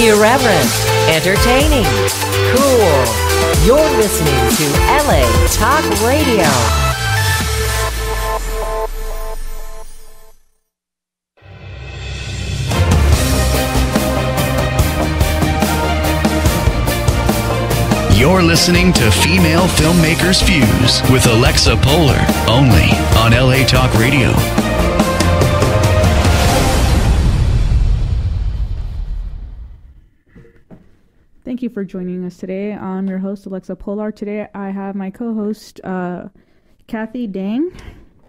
Irreverent, entertaining, cool. You're listening to LA Talk Radio. You're listening to Female Filmmakers Fuse with Alexa Polar, only on LA Talk Radio. Thank you for joining us today. I'm your host, Alexa Polar. Today I have my co-host, Kathy Dang.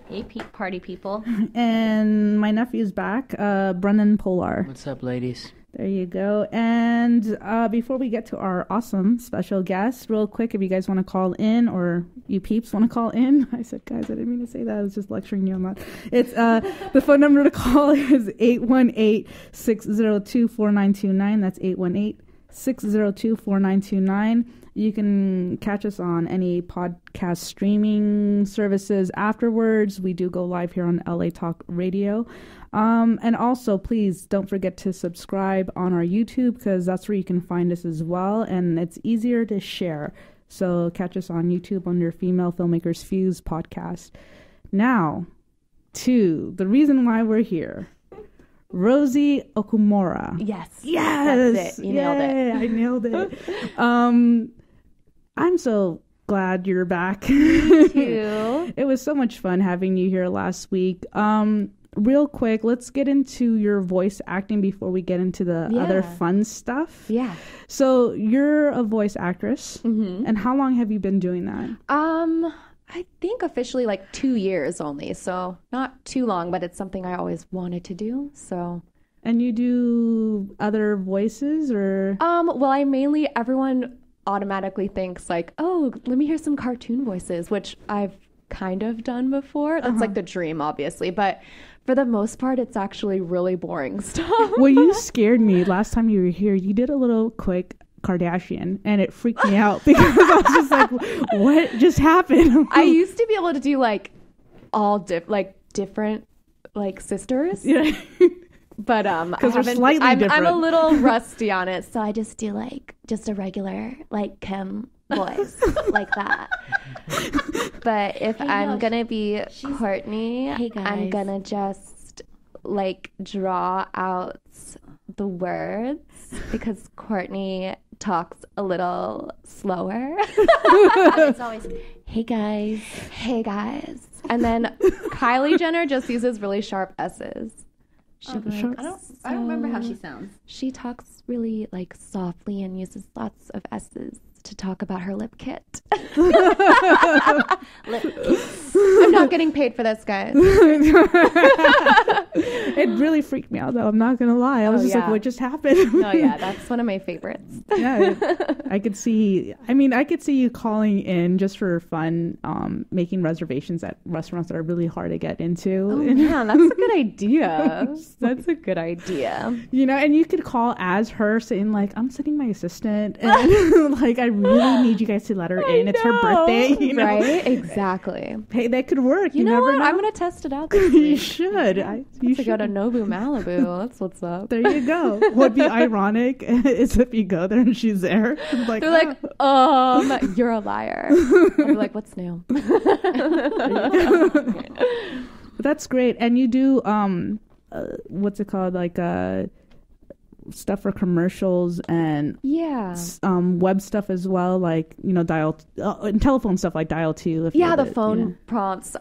Hey, party people. And my nephew's back, Brennan Polar. What's up, ladies? There you go. And before we get to our awesome special guest, real quick, if you guys want to call in, or you peeps want to call in. I said, guys, I didn't mean to say that. I was just lecturing you on that. It's the phone number to call is 818-602-4929. That's 818-602-4929. You can catch us on any podcast streaming services afterwards. We do go live here on LA Talk Radio. And also, please don't forget to subscribe on our YouTube, because that's where you can find us as well. And it's easier to share. So catch us on YouTube under Female Filmmakers Fuse Podcast. Now, to the reason why we're here. Rosie Okumura. Yes. Yes. That's it. You nailed it. I nailed it. I'm so glad you're back. Me too. It was so much fun having you here last week. Real quick, let's get into your voice acting before we get into the other fun stuff. Yeah. So you're a voice actress. Mm-hmm. And how long have you been doing that? I think officially like 2 years only, so not too long, but it's something I always wanted to do. So. And you do other voices, or? Well, everyone automatically thinks like, oh, let me hear some cartoon voices, which I've kind of done before. That's like the dream, obviously, but for the most part, it's actually really boring stuff. Well, you scared me last time you were here. You did a little quick Kardashian, and it freaked me out because I was just like, what just happened? I used to be able to do like all different like sisters. Yeah. But because they're slightly different. I'm a little rusty on it, so I just do like just a regular like Kim voice like that. But if I'm gonna be Courtney, I'm gonna just like draw out the words, because Courtney talks a little slower. It's always, hey guys. And then Kylie Jenner just uses really sharp S's. I don't remember how she sounds. She talks really like softly and uses lots of S's to talk about her lip kit. Lip kits. I'm not getting paid for this, guys. It really freaked me out, though. I'm not gonna lie. I was like, what just happened? Oh yeah, that's one of my favorites. Yeah, I could see you calling in just for fun, making reservations at restaurants that are really hard to get into. Oh man, that's a good idea. That's a good idea. You know, and you could call as her, saying like, I'm sending my assistant, and like, I really need you guys to let her in. It's her birthday, you know? Right? Exactly. Hey, that could work. You know never what? know. I'm gonna test it out this week. You should. You should go to Nobu, Malibu. That's what's up. There you go. What'd be ironic is if you go there and she's there. Like, they're like, you're a liar. I'll be like, what's new? That's great. And you do what's it called? Like stuff for commercials and web stuff as well, like, you know, dial and telephone stuff like dial 2. The phone prompts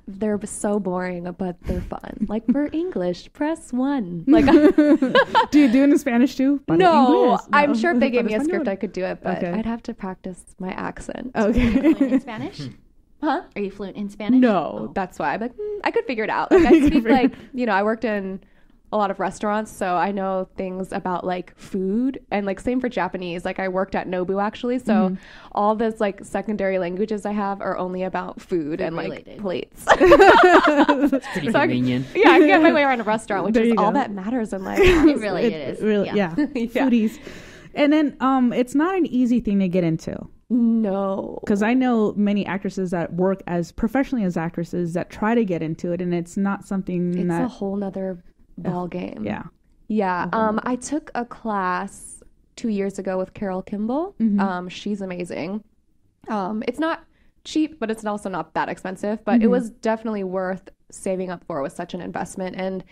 they're so boring, but they're fun. Like, for English, press 1. Like, do you do it in Spanish too? No, I'm sure if they gave me a script I could do it, but I'd have to practice my accent. Okay. Are you fluent in Spanish? Huh? Are you fluent in Spanish? No, that's why. I'm like, I could figure it out. Like, I speak like, you know, I worked in a lot of restaurants, so I know things about like food, and like same for Japanese. Like, I worked at Nobu actually, so all this like secondary languages I have are only about food and like plates. That's pretty convenient. I can get my way around a restaurant, which is all that matters in life. It really is. Foodies. And then it's not an easy thing to get into. No. Because I know many actresses that work as professionally as actresses that try to get into it, and it's not something it's a whole nother ball game. Yeah. I took a class 2 years ago with Carol Kimball. She's amazing. It's not cheap, but it's also not that expensive. But it was definitely worth saving up for. It was such an investment. And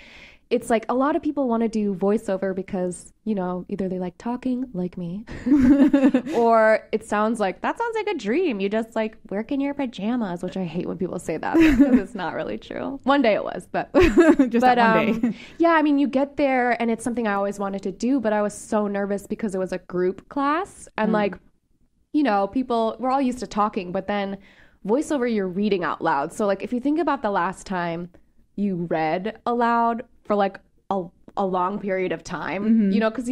it's like a lot of people want to do voiceover because, you know, either they like talking like me or it sounds like a dream. You just like work in your pajamas, which I hate when people say that because it's not really true. One day it was, but just that one day. Yeah, I mean, you get there and it's something I always wanted to do, but I was so nervous because it was a group class and like, you know, we're all used to talking, but then voiceover, you're reading out loud. So like if you think about the last time you read aloud for like a long period of time, you know, because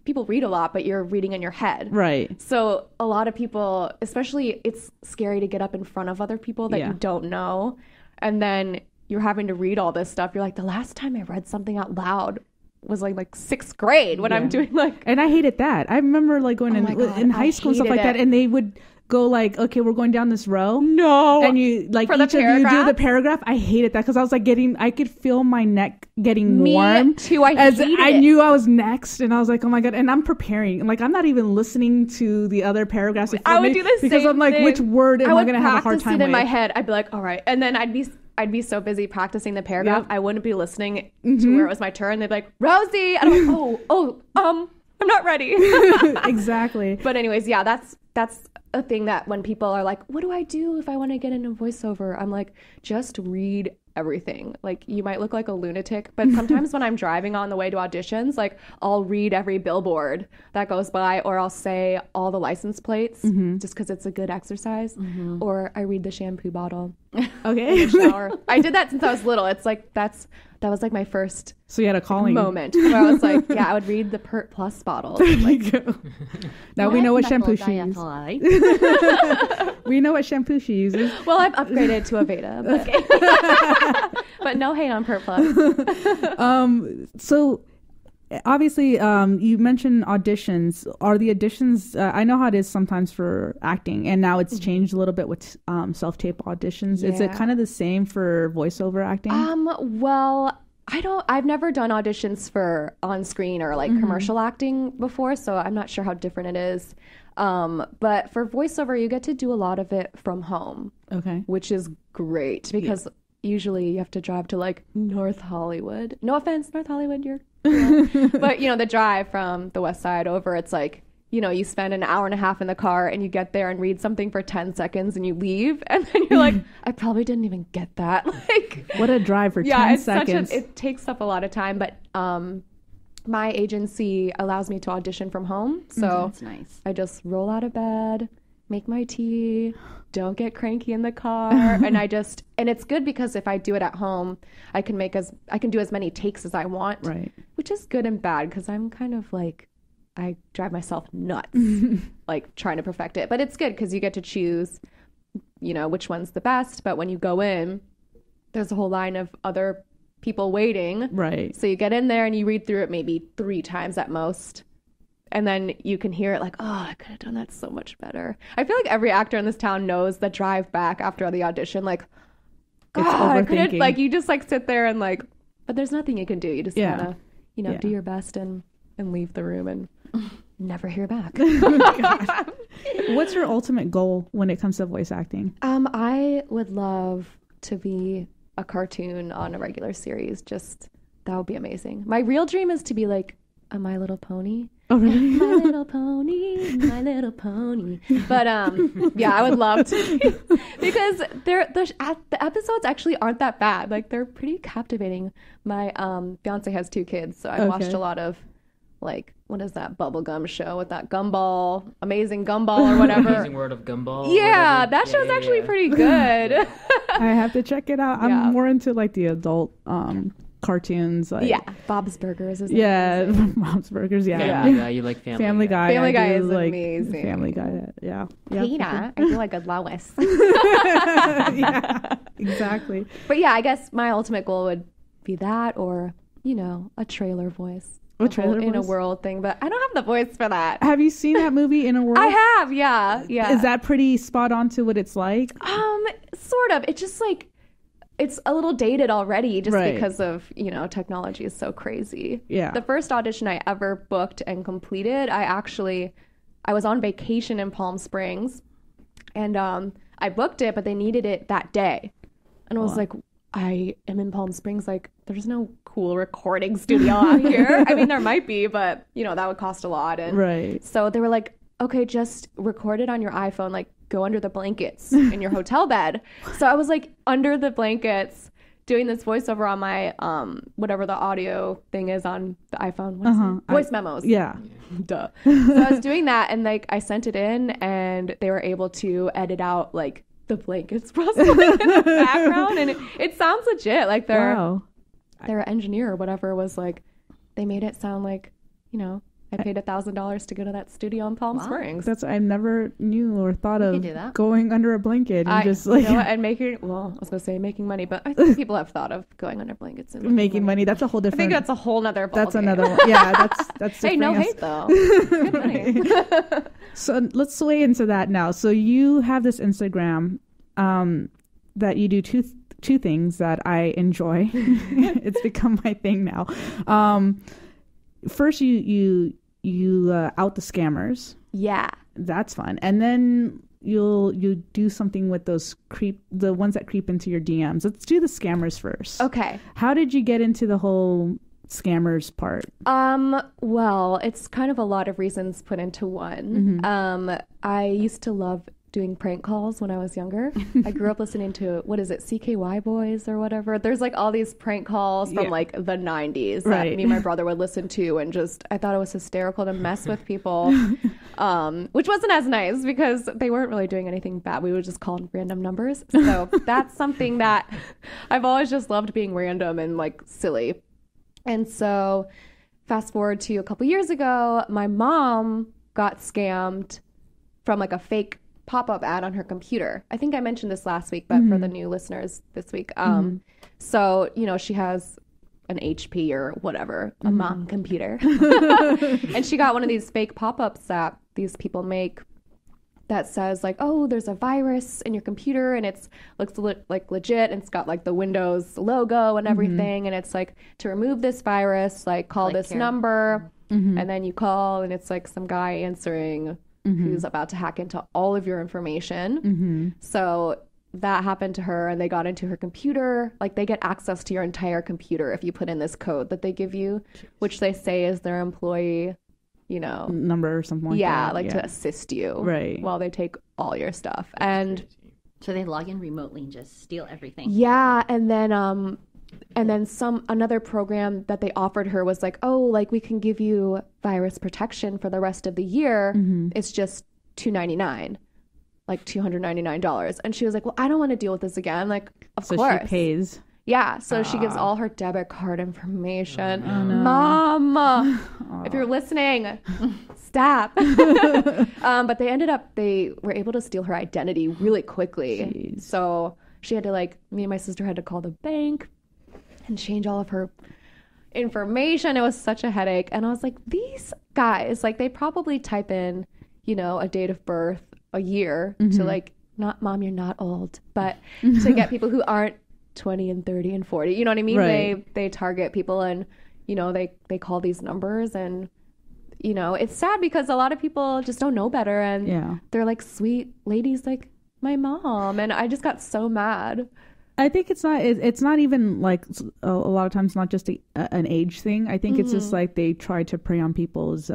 people read a lot, but you're reading in your head. Right. So a lot of people, especially it's scary to get up in front of other people that you don't know. And then you're having to read all this stuff. You're like, the last time I read something out loud was like sixth grade when I'm doing like. And I hated that. I remember like going in high school and stuff like that. And they would go like, okay, we're going down this row. No. And you like each of you do the paragraph. I hated that because I was like I could feel my neck getting warm. Me too. I knew I was next and I was like, oh my God. And I'm preparing. Like I'm not even listening to the other paragraphs. I would do the same because I'm like, thing. Which word am I going to have a hard time with? In my head. I'd be like, all right. And then I'd be so busy practicing the paragraph. I wouldn't be listening to where it was my turn. They'd be like, Rosie. And I'm like, I'm not ready. Exactly. But anyways, yeah, that's a thing that when people are like, what do I do if I want to get into voiceover? I'm like, just read everything. Like you might look like a lunatic, but sometimes when I'm driving on the way to auditions, like I'll read every billboard that goes by, or I'll say all the license plates just because it's a good exercise, or I read the shampoo bottle. Okay. In the shower. I did that since I was little. It's like that was like my first so you had a calling moment where I was like, yeah, I would read the Pert Plus bottle. Like, now we know what shampoo she uses. We know what shampoo she uses. Well, I've upgraded to a Veda, but, but no hate on Pert Plus. So obviously, you mentioned auditions. Are the auditions? I know how it is sometimes for acting, and now it's changed a little bit with self-tape auditions. Yeah. Is it kind of the same for voiceover acting? Well, I've never done auditions for on-screen or like commercial acting before, so I'm not sure how different it is. But for voiceover, you get to do a lot of it from home. Okay. Which is great because usually you have to drive to like North Hollywood. No offense, North Hollywood, but you know, the drive from the West Side over, it's like, you know, you spend an hour and a half in the car and you get there and read something for 10 seconds and you leave and then you're like, I probably didn't even get that. Like, what a drive for 10 seconds. It takes up a lot of time, but my agency allows me to audition from home. So that's nice. I just roll out of bed, make my tea, don't get cranky in the car. And it's good because if I do it at home, I can do as many takes as I want. Right. Which is good and bad because I'm kind of like, I drive myself nuts, like trying to perfect it. But it's good because you get to choose, you know, which one's the best. But when you go in, there's a whole line of other people waiting. Right. So you get in there and you read through it maybe 3 times at most. And then you can hear it like, oh, I could have done that so much better. I feel like every actor in this town knows the drive back after the audition. Like, God, I couldn't, like, you just like sit there and like, but there's nothing you can do. You just gotta, you know, do your best and leave the room and never hear back. What's your ultimate goal when it comes to voice acting? I would love to be a cartoon on a regular series. Just, that would be amazing. My real dream is to be like a My Little Pony. Oh, really? My Little Pony, My Little Pony. But yeah, I would love to because the episodes actually aren't that bad. Like, they're pretty captivating. My fiance has 2 kids, so I've watched a lot of, like, what is that bubblegum show with that gumball, Amazing Gumball or whatever. Amazing World of Gumball. Yeah, that show's actually pretty good. I have to check it out. I'm more into like the adult cartoons. Like, Bob's Burgers is Bob's Burgers. Family Guy. You like Family Guy. Family Guy is like amazing. Family Guy. Yeah. Peter, I feel like a Lois. Yeah, exactly. But yeah, I guess my ultimate goal would be that, or, you know, a trailer voice. In a World thing, but I don't have the voice for that. Have you seen that movie, In a World? I have, yeah. Is that pretty spot on to what it's like? Sort of. It's just like, it's a little dated already just because of, you know, technology is so crazy. Yeah. The first audition I ever booked and completed, I was on vacation in Palm Springs, and I booked it, but they needed it that day. And I was like, I am in Palm Springs, like, there's no cool recording studio out here. I mean, there might be, but, you know, that would cost a lot. And so they were like, okay, just record it on your iPhone, like, go under the blankets in your hotel bed. So I was, like, under the blankets doing this voiceover on my, whatever the audio thing is on the iPhone. Voice memos. Yeah. Duh. So I was doing that, and, like, I sent it in, and they were able to edit out, like, the blankets rustling in the background, and it sounds legit. Like their engineer or whatever was like, they made it sound like, you know, I paid $1,000 to go to that studio in Palm Springs. That's I never knew or thought of going under a blanket and just like, you know, and making. Well, I was gonna say making money, but I think people have thought of going under blankets and making money. That's a whole different. I think that's a whole nother. That's another one. Yeah, that's. Hey, no hate though. Good money. So let's sway into that now. So you have this Instagram that you do two things that I enjoy. It's become my thing now. First, you out the scammers. Yeah, that's fun. And then you do something with the ones that creep into your DMs. Let's do the scammers first. Okay. How did you get into the whole scammers part? Well, it's kind of a lot of reasons put into one. I used to love doing prank calls when I was younger. I grew up listening to, what is it, CKY Boys or whatever. There's like all these prank calls from like the 90s that me and my brother would listen to, and just I thought it was hysterical to mess with people, which wasn't as nice because they weren't really doing anything bad. We would just call random numbers. So that's something that I've always just loved, being random and like silly. And so fast forward to a couple years ago, my mom got scammed from like a fake pop-up ad on her computer. I think I mentioned this last week, but for the new listeners this week. So, you know, she has an HP or whatever, a mom computer. And she got one of these fake pop-ups that these people make that says like, oh, there's a virus in your computer, and it's looks like legit, and it's got like the Windows logo and everything. And it's like, to remove this virus, like call this number. And then you call, and it's like some guy answering who's about to hack into all of your information. So that happened to her, and they got into her computer. Like, they get access to your entire computer if you put in this code that they give you, which they say is their employee, you know, number or something like that. Like to assist you while they take all your stuff. And so they log in remotely and just steal everything. Yeah, and then another program that they offered her was like, oh, like we can give you virus protection for the rest of the year. It's just $299, like $299. And she was like, well, I don't want to deal with this again. Like, of course. So she pays. Yeah. So she gives all her debit card information. Oh, no. Mom, if you're listening, stop. But they were able to steal her identity really quickly. Jeez. So she had to, like, me and my sister had to call the bank and change all of her information. It was such a headache. And I was like, these guys, like, they probably type in, you know, a date of birth, a year to like, not, mom, you're not old, but to get people who aren't 20 and 30 and 40, you know what I mean? They target people, and, you know, they call these numbers, and, you know, it's sad because a lot of people just don't know better, and they're like sweet ladies like my mom, and I just got so mad. I think it's not even like a lot of times not just an age thing. I think it's just like they try to prey on people's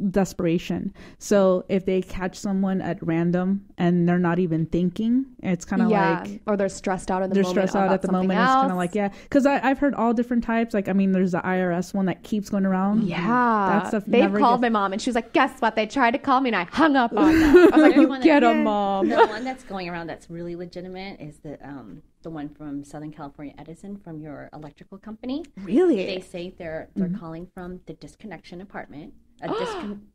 desperation. So if they catch someone at random and they're not even thinking, it's kind of like, or they're stressed out at the moment. They're stressed out at the moment. It's kind of like, because I've heard all different types. Like, I mean, there's the IRS one that keeps going around. Yeah, they called my mom, and she was like, guess what? They tried to call me, and I hung up on them. I was like, you get them, mom. The one that's going around that's really legitimate is the one from Southern California Edison, from your electrical company. Really? They say they're calling from the disconnection department.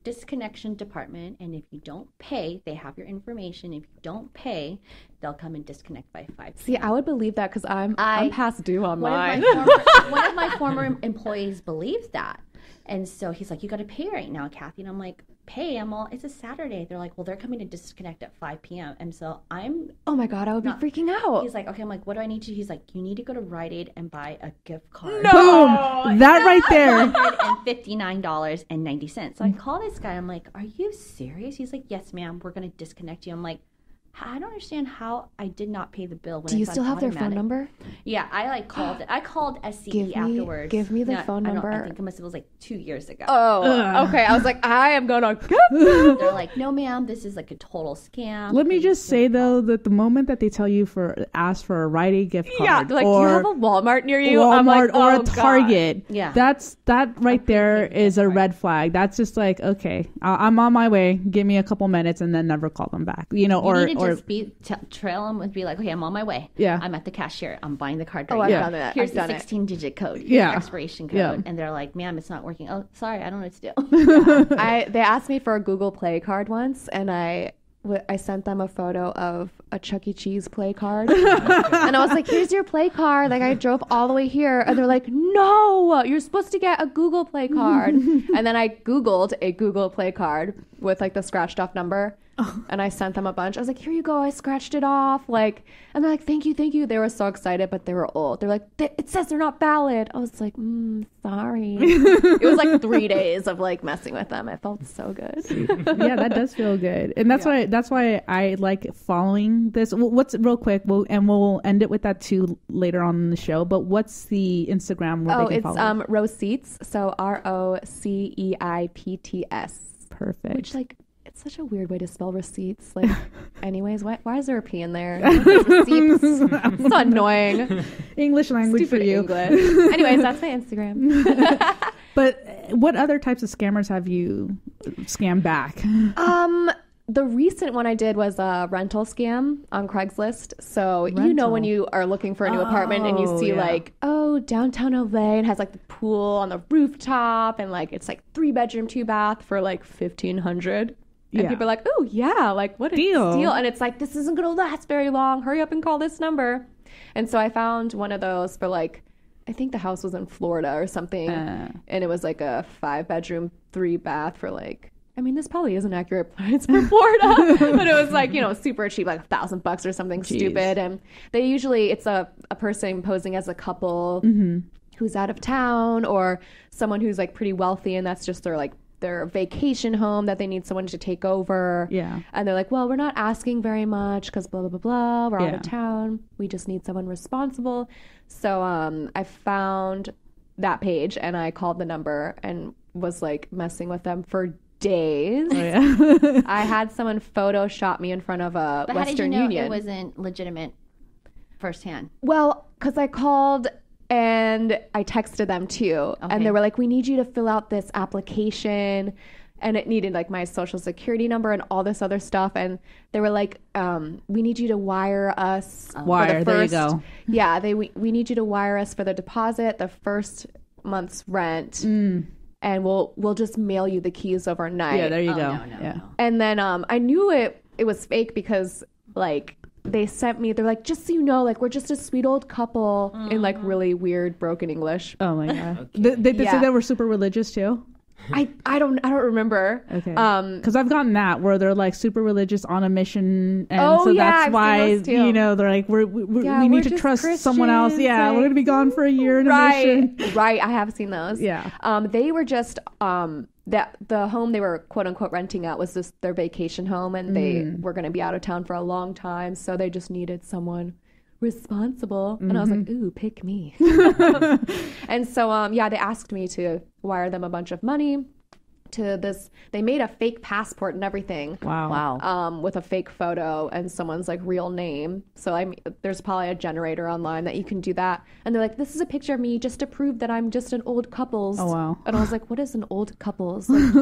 Disconnection department, and if you don't pay, they have your information. If you don't pay, they'll come and disconnect by 5 p.m. See, I would believe that because I'm past due on mine. One of my former employees believes that, and so he's like, "You got to pay right now, Kathy." And I'm like, pay. I'm all, it's a Saturday. They're like, well, they're coming to disconnect at 5 p.m. And so I'm, oh my God, I would be freaking out. He's like, okay. I'm like, what do I need to? He's like, you need to go to Rite Aid and buy a gift card. No! Boom! That right there. $159.90. So I call this guy. I'm like, are you serious? He's like, yes, ma'am. We're going to disconnect you. I'm like, I don't understand how I did not pay the bill. When do you still have their phone number? Yeah, I called. I called SCE afterwards. Give me the phone number. I think it was like 2 years ago. Oh, okay. I was like, I am gonna. They're like, no, ma'am, this is like a total scam. Let me just say though that the moment that they tell you ask for a Rite Aid gift card, yeah, like, or do you have a Walmart near you? Walmart, I'm like, or a Target, yeah, that right there is a red flag. That's just like, okay, I'm on my way. Give me a couple minutes and then never call them back. You know, you need to just trail them and be like, okay, I'm on my way. Yeah, I'm at the cashier. I'm buying the card right now. I've done that. Here's the 16-digit code. Here's the expiration code. Yeah. And they're like, ma'am, it's not working. Oh, sorry, I don't know what to do. They asked me for a Google Play card once, and I sent them a photo of a Chuck E. Cheese Play card. And I was like, here's your Play card. Like, I drove all the way here. And they're like, no, you're supposed to get a Google Play card. And then I Googled a Google Play card with like the scratched off number. And I sent them a bunch. I was like, here you go. I scratched it off. Like, and they're like, thank you, thank you. They were so excited, but they were old. They're like, it says they're not valid. I was like, sorry. It was like 3 days of like messing with them. It felt so good. Yeah, that does feel good. And that's why I like following this. What's real quick, we'll end it with that too later on in the show. But what's the Instagram where they can follow? It's Receipts. So ROCEIPTS. Perfect. Which like, it's such a weird way to spell receipts. Like, anyways, why is there a P in there? Receipts. It's so annoying. English language Stupid for you. English. Anyways, that's my Instagram. But what other types of scammers have you scammed back? The recent one I did was a rental scam on Craigslist. So you know when you are looking for a new apartment and you see like, downtown LA, and has like the pool on the rooftop, and like it's like 3-bedroom, 2-bath for like $1,500. And people are like, oh yeah, like what a deal. And it's like, this isn't gonna last very long. Hurry up and call this number. And so I found one of those for like, I think the house was in Florida or something. And it was like a 5-bedroom, 3-bath for like, I mean, this probably is an accurate price for Florida, but it was like, super cheap, like $1,000 or something stupid. And they usually, it's a person posing as a couple who's out of town, or someone who's like pretty wealthy, and that's just their vacation home that they need someone to take over. Yeah. And they're like, well, we're not asking very much because blah, blah, blah, blah. We're out of town. We just need someone responsible. So I found that page and I called the number and was like messing with them for days. Oh, yeah. I had someone Photoshop me in front of a But Western how did you know Union. it wasn't legitimate firsthand? Well, because I called and I texted them too. Okay. And they were like, we need you to fill out this application. And it needed like my social security number and all this other stuff. And they were like, we need you to wire us. Wire, there you go. Yeah, we need you to wire us for the deposit, the first month's rent. And we'll just mail you the keys overnight. Yeah, there you go. No. And then I knew it was fake because like they sent me, they're like, just so you know, like we're just a sweet old couple in like really weird broken English. Oh my God. Okay. They say they were super religious too? I don't remember. Okay. Because I've gotten that where they're like super religious on a mission, and that's why they're like we need to trust Christians, someone else. Yeah, like, we're gonna be gone for a year in a mission. Right. I have seen those. Yeah. They were just that the home they were quote unquote renting out was just their vacation home, and they were gonna be out of town for a long time, so they just needed someone responsible. And I was like, ooh, pick me. And so they asked me to wire them a bunch of money to this. They made a fake passport and everything. Wow. With a fake photo and someone's like real name. So there's probably a generator online that you can do that. And they're like, this is a picture of me just to prove that I'm just an old couples. Oh wow. And I was like, what is an old couples? Like,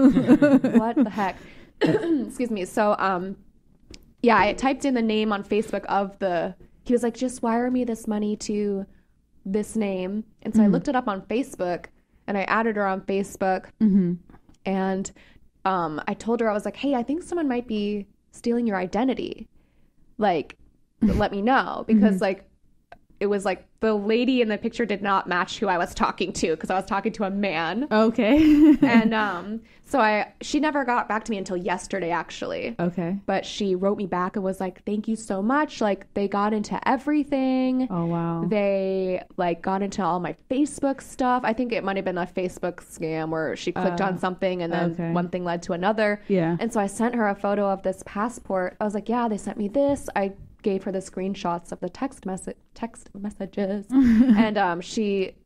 what the heck? Excuse me. So I typed in the name on Facebook of he was like, just wire me this money to this name. And so I looked it up on Facebook and I added her on Facebook. And I told her, I was like, hey, I think someone might be stealing your identity. Like, let me know. Because like, it was like the lady in the picture did not match who I was talking to, because I was talking to a man. Okay. And so she never got back to me until yesterday, actually. Okay. But she wrote me back and was like, thank you so much. Like, they got into everything. Oh, wow. They like got into all my Facebook stuff. I think it might have been a Facebook scam where she clicked on something and then one thing led to another. Yeah. And so I sent her a photo of this passport. I was like, yeah, they sent me this. I gave her the screenshots of the text messages. And she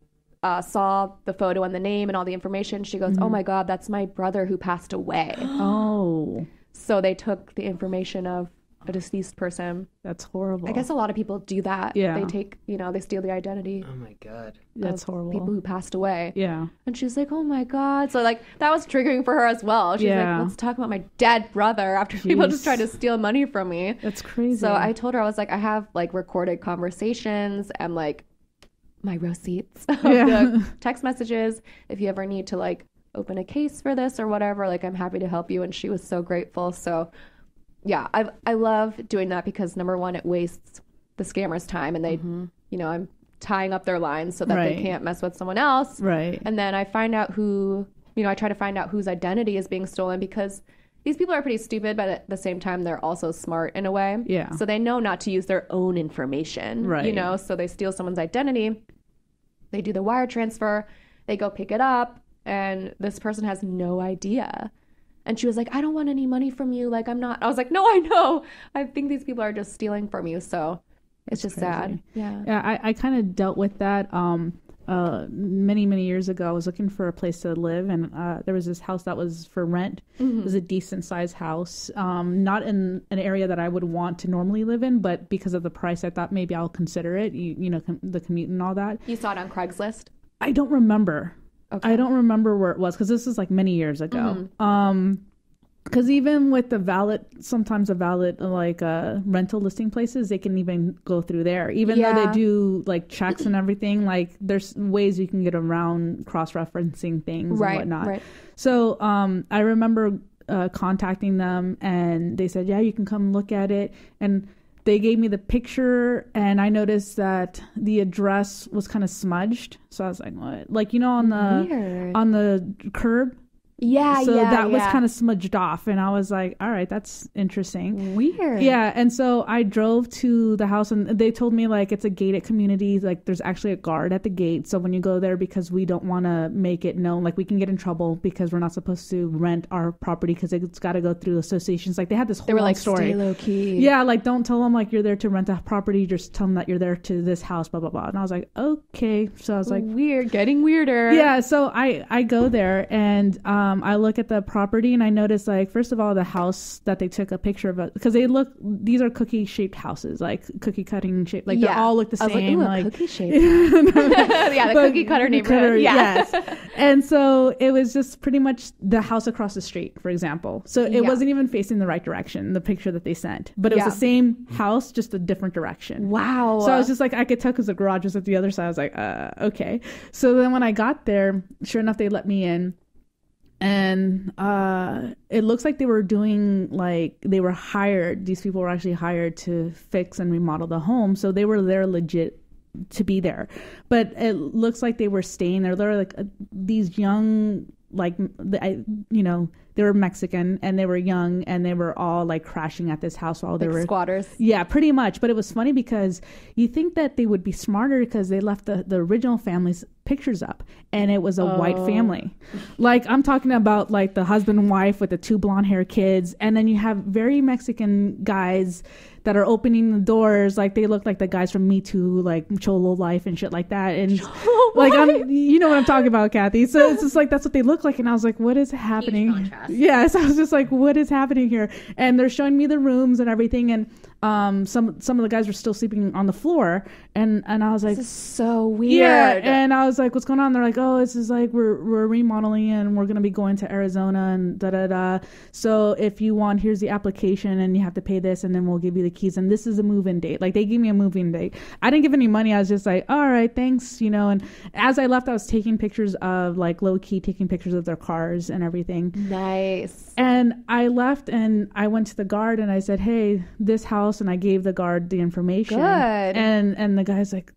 saw the photo and the name and all the information. She goes, oh my God, that's my brother who passed away. Oh. So they took the information of a deceased person. That's horrible. I guess a lot of people do that. Yeah. They take, they steal the identity. Oh my God. That's horrible. People who passed away. Yeah. And she's like, oh my God. So like that was triggering for her as well. She's like, let's talk about my dead brother after people just tried to steal money from me. That's crazy. So I told her, I was like, I have like recorded conversations and like my receipts of the text messages. If you ever need to like open a case for this or whatever, like I'm happy to help you. And she was so grateful. So yeah, I love doing that because number one, it wastes the scammers' time, and they, I'm tying up their lines so that they can't mess with someone else. Right. And then I find out I try to find out whose identity is being stolen, because these people are pretty stupid, but at the same time, they're also smart in a way. Yeah. So they know not to use their own information. Right. So they steal someone's identity, they do the wire transfer, they go pick it up, and this person has no idea. And she was like, I don't want any money from you. Like, I'm not. I was like, no, I know. I think these people are just stealing from you. So it's just sad. Yeah. Yeah. I kind of dealt with that many, many years ago. I was looking for a place to live, and there was this house that was for rent. It was a decent sized house, not in an area that I would want to normally live in, but because of the price, I thought maybe I'll consider it. The commute and all that. You saw it on Craigslist? I don't remember. Okay. I don't remember where it was, because this is like many years ago. Because even with sometimes the valid like rental listing places, they can even go through there. Even though they do like checks and everything, like there's ways you can get around cross-referencing things and whatnot. Right. So I remember contacting them, and they said, yeah, you can come look at it. And they gave me the picture, and I noticed that the address was kind of smudged. So I was like, what? Like, on the curb. Yeah, so that was kind of smudged off, and I was like, all right, that's interesting. Weird. Yeah, and so I drove to the house, and they told me like it's a gated community, like there's actually a guard at the gate. So when you go there, because we don't want to make it known, like we can get in trouble because we're not supposed to rent our property because it's got to go through associations. Like they had this whole long story. Stay low key. Yeah, like don't tell them like you're there to rent a property, just tell them that you're there to this house, blah blah blah. And I was like, okay. So I was like, weird, getting weirder. Yeah, so I go there, and I look at the property, and I notice, like, first of all, the house that they took a picture of it, because these are cookie shaped houses, like cookie cutting shape, like they all look the same. I was like, cookie shape. Yeah, the cookie cutter neighborhood. Yes. And so it was just pretty much the house across the street, for example. So it wasn't even facing the right direction, the picture that they sent, but it was the same house, just a different direction. Wow. So I was just like, I could tell because the garage was at the other side. I was like, okay. So then when I got there, sure enough, they let me in. And it looks like they were hired. These people were actually hired to fix and remodel the home. So they were there legit to be there. But it looks like they were staying there. They're like these young, like, they were Mexican, and they were young, and they were all like crashing at this house while they were squatters. Yeah, pretty much. But it was funny because you think that they would be smarter because they left the original family's pictures up, and it was a white family. Like, I'm talking about like the husband and wife with the 2 blonde hair kids, and then you have very Mexican guys that are opening the doors, like they look like the guys from Me Too, like Cholo Life and shit like that. And like, you know what I'm talking about, Kathy. So it's just like, that's what they look like. And I was like, what is happening? Yes. I was just like, what is happening here? And they're showing me the rooms and everything. And some of the guys were still sleeping on the floor. And I was like, this is so weird. Yeah. And I was like, what's going on? They're like, oh, this is like, we're remodeling, and we're going to be going to Arizona and da-da-da. So if you want, here's the application, and you have to pay this, and then we'll give you the keys, and this is a move-in date. Like, they gave me a move-in date. I didn't give any money. I was just like, all right, thanks, and as I left, I was taking pictures of, like, low-key taking pictures of their cars and everything. Nice. And I left, and I went to the guard, and I said, hey, this house, and I gave the guard the information. Good. And the guy's like,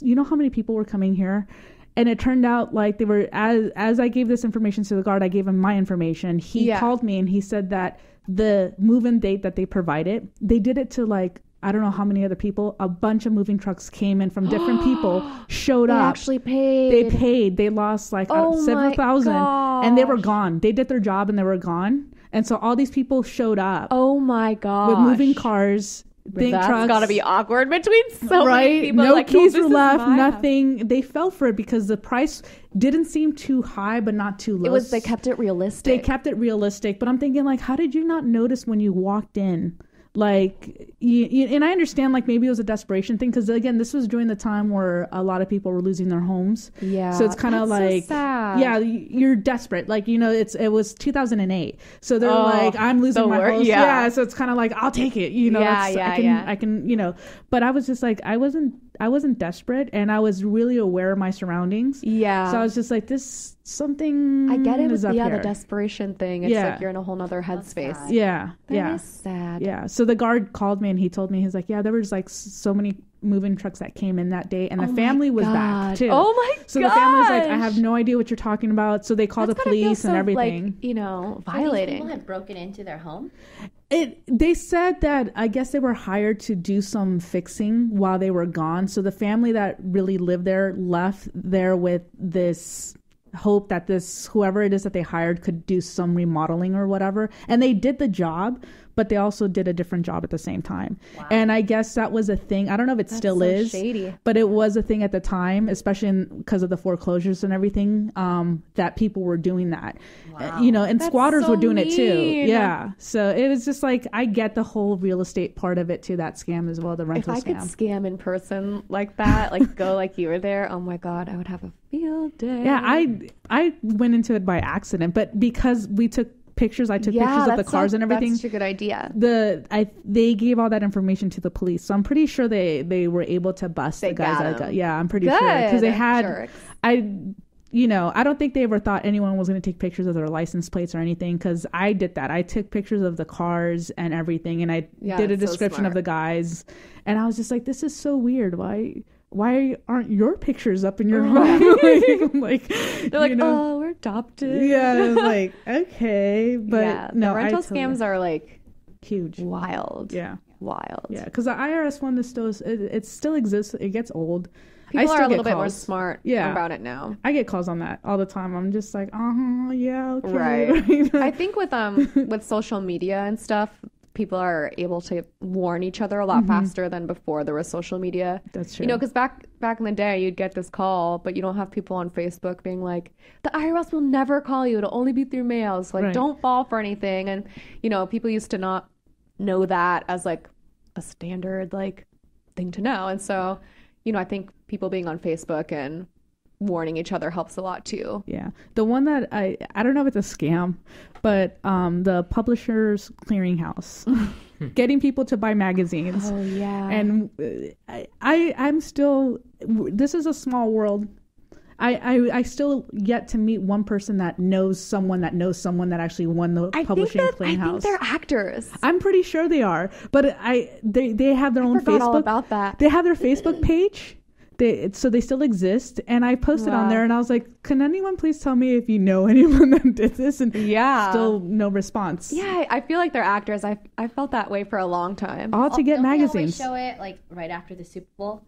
you know how many people were coming here? And it turned out like they were, as I gave this information to the guard, I gave him my information. He called me and he said that the move-in date that they provided, they did it to like, I don't know how many other people. A bunch of moving trucks came in from different people, showed up. They actually paid. They paid. They lost like several thousand, and they were gone. They did their job and they were gone. And so all these people showed up. Oh my god! With moving cars. That's trucks. Gotta be awkward between so many people. No like, keys were left, nothing. They fell for it because the price didn't seem too high, but not too low. They kept it realistic. They kept it realistic, but I'm thinking like, how did you not notice when you walked in? Like, and I understand like maybe it was a desperation thing because again, this was during the time where a lot of people were losing their homes. Yeah, so it's kind of like, so sad. Yeah, you're desperate. Like, you know, it was 2008, so they're like, I'm losing my house. Yeah, so it's kind of like, I'll take it. You know, I can, you know. But I was just like, I wasn't desperate, and I was really aware of my surroundings. Yeah. So I was just like, this something. I get it. Is up here. The desperation thing. It's like you're in a whole nother headspace. Yeah. That is sad. Yeah. So the guard called me and he told me, he's like, yeah, there was like so many moving trucks that came in that day, and the family was back too. Oh my god. So the family was like, I have no idea what you're talking about. So they called the police and everything. Like, you know, violating. People had broken into their home. They said that I guess they were hired to do some fixing while they were gone. So the family that really lived there left there with this hope that whoever it is that they hired could do some remodeling or whatever. And they did the job, but they also did a different job at the same time. Wow. And I guess that was a thing. I don't know if it still is, shady. But it was a thing at the time, especially because of the foreclosures and everything, that people were doing that. Wow. You know, and squatters were doing it too. Yeah. So it was just like, I get the whole real estate part of it too, that scam as well, the rental scam. If I could scam in person like that, like go like you were there, oh my God, I would have a field day. Yeah, I went into it by accident, but because we took pictures, I took pictures of the cars and everything. That's a good idea. They gave all that information to the police, so I'm pretty sure they were able to bust the guys. Yeah, I'm pretty sure because they had jerks. I don't think they ever thought anyone was going to take pictures of their license plates or anything, because I did that. I took pictures of the cars and everything, and I did a description of the guys, and I was just like, this is so weird. Why aren't your pictures up in your home? They're like, oh, we're adopted. Yeah, I was like, okay, but no, the rental scams are like huge, wild. Yeah, wild. Yeah, because the IRS one it still exists. It gets old. People are a little bit more smart about it now. I get calls on that all the time. I'm just like, yeah, okay. Right. I think with social media and stuff, people are able to warn each other a lot faster than before there was social media. That's true. You know, because back in the day, you'd get this call, but you don't have people on Facebook being like, the IRS will never call you. It'll only be through mail. So, like, don't fall for anything. And, you know, people used to not know that as, like, a standard, like, thing to know. And so, you know, I think people being on Facebook and warning each other helps a lot too. Yeah. The one that I don't know if it's a scam, but the Publishers Clearinghouse, getting people to buy magazines. Oh yeah. And I'm still, this is a small world. I still yet to meet one person that knows someone that actually won the Publishing Clearinghouse. I think they're actors. I'm pretty sure they are, but they have their own Facebook. All about that. They have their Facebook page. So they still exist, and I posted on there, and I was like, can anyone please tell me if you know anyone that did this? And still no response. Yeah, I feel like they're actors. I felt that way for a long time. All to get magazines. They always show it like right after the Super Bowl.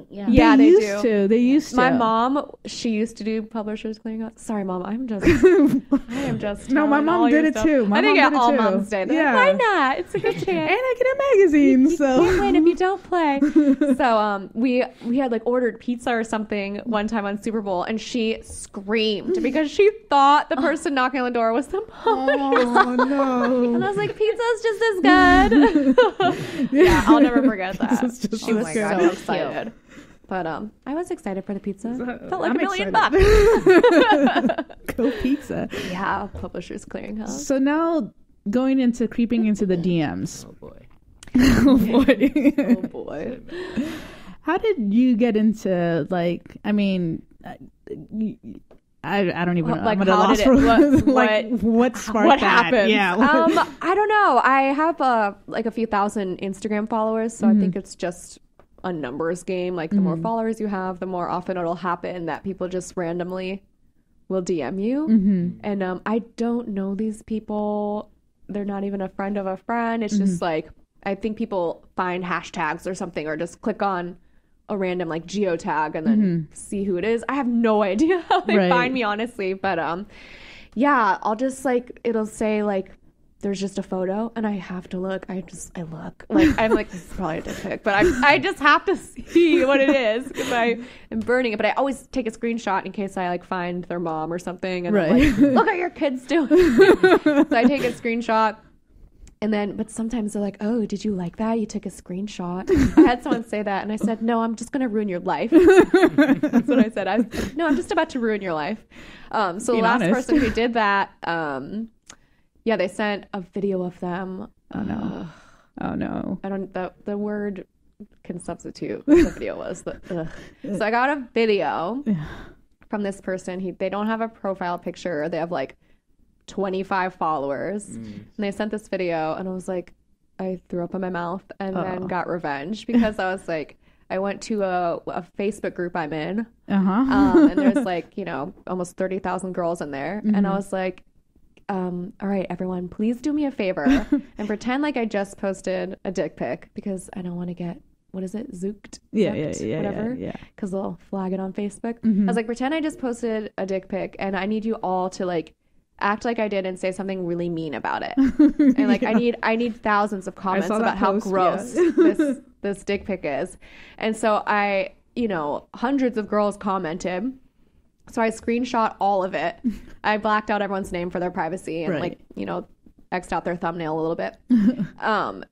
Yeah, they used to. They used to. My mom, she used to do Publishers Clearinghouse. Sorry, Mom, I am just. No, my mom did it too. I think all moms did. Yeah, why not? It's a good chance. And I get a magazine. You can't win if you don't play. So we had like ordered pizza or something one time on Super Bowl, and she screamed because she thought the person knocking on the door was the Publishers. Oh no! And I was like, pizza's just as good. Yeah, I'll never forget that. She was so excited. But I was excited for the pizza. Felt like $1 million. Go pizza. Yeah, Publishers Clearinghouse. So now creeping into the DMs. Oh boy. Oh boy. Oh boy. How did you get into, like, I mean, I don't even know. Like, I'm at a loss for what sparked what that? happened? Yeah. I don't know. I have like a few thousand Instagram followers, so I think it's just a numbers game. Like the more followers you have, the more often it'll happen that people just randomly will DM you. And I don't know these people. They're not even a friend of a friend. It's just like, I think people find hashtags or something, or just click on a random like geotag and then see who it is. I have no idea how they find me, honestly. But yeah, I'll just like, it'll say like, there's just a photo and I have to look. I look like, I'm like, this is probably a dick pic, but I just have to see what it is because I am burning it. But I always take a screenshot in case I like find their mom or something. And I'm like, look at your kids doing. So I take a screenshot. And then, but sometimes they're like, oh, did you like that? You took a screenshot. I had someone say that, and I said, no, I'm just going to ruin your life. That's what I said. I'm just about to ruin your life. So the last person who did that, yeah, they sent a video of them. Oh, no. Oh, no. I don't, the word can substitute what the video was. So I got a video from this person. They don't have a profile picture. They have like 25 followers. And they sent this video and I was like, I threw up in my mouth and then got revenge because I was like, I went to a Facebook group I'm in and there's like, you know, almost 30,000 girls in there. And I was like, all right, everyone, please do me a favor and pretend like I just posted a dick pic because I don't want to get, what is it? Zooked? Whatever. Because they'll flag it on Facebook. I was like, pretend I just posted a dick pic and I need you all to like act like I did and say something really mean about it. And like, I need thousands of comments about how gross this dick pic is. And so I, you know, hundreds of girls commented. So I screenshot all of it. I blacked out everyone's name for their privacy and like, you know, X'd out their thumbnail a little bit.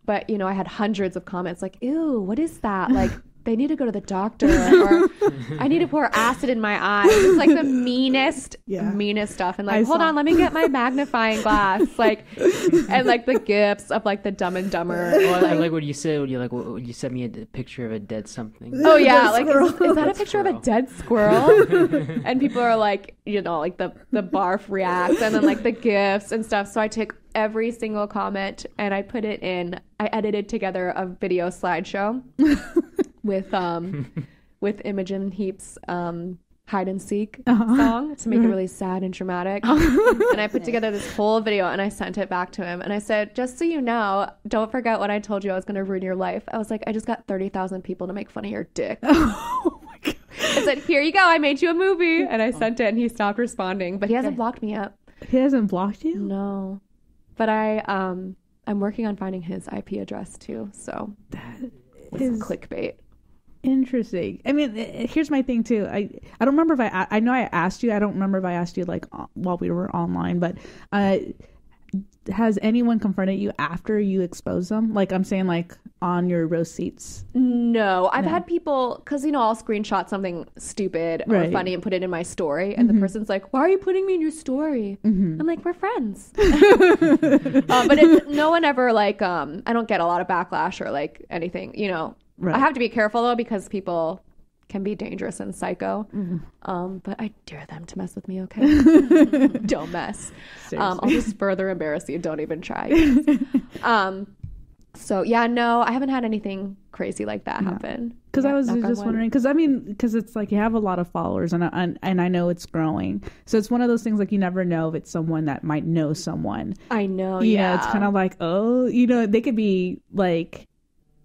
But, you know, I had hundreds of comments like, ew, what is that? Like, they need to go to the doctor, or I need to pour acid in my eyes. It's like the meanest stuff. And like, hold on, let me get my magnifying glass. Like, and like the gifs of like the Dumb and Dumber. Or like what you said, when you sent me a picture of a dead something. Oh yeah, like is that a picture of a dead squirrel? And people are like, you know, like the barf reacts, and then like the gifs and stuff. So I took every single comment and I put it in. I edited together a video slideshow. with Imogen Heap's Hide and Seek song to make it really sad and dramatic. And I put together this whole video and I sent it back to him. And I said, just so you know, don't forget when I told you I was going to ruin your life. I was like, I just got 30,000 people to make fun of your dick. Oh my God. I said, here you go. I made you a movie. And I sent it and he stopped responding. But he hasn't blocked me yet. He hasn't blocked you? No. But I'm working on finding his IP address too. So that is clickbait. Interesting. I mean, here's my thing too. I don't remember if I know I asked you. I don't remember if I asked you like while we were online, but has anyone confronted you after you expose them? Like I'm saying, like on your receipts? No, I've had people, because you know I'll screenshot something stupid or funny and put it in my story, and the person's like, "Why are you putting me in your story?" I'm like, "We're friends." But no one ever like I don't get a lot of backlash or like anything, you know. Right. I have to be careful though because people can be dangerous and psycho. But I dare them to mess with me, okay? Don't mess. I'll just further embarrass you. Don't even try. So yeah, no, I haven't had anything crazy like that happen. Because I was just wondering, because I mean, because it's like you have a lot of followers and I know it's growing. So it's one of those things like you never know if it's someone that might know someone. I know, you know, it's kind of like, oh, you know, they could be like,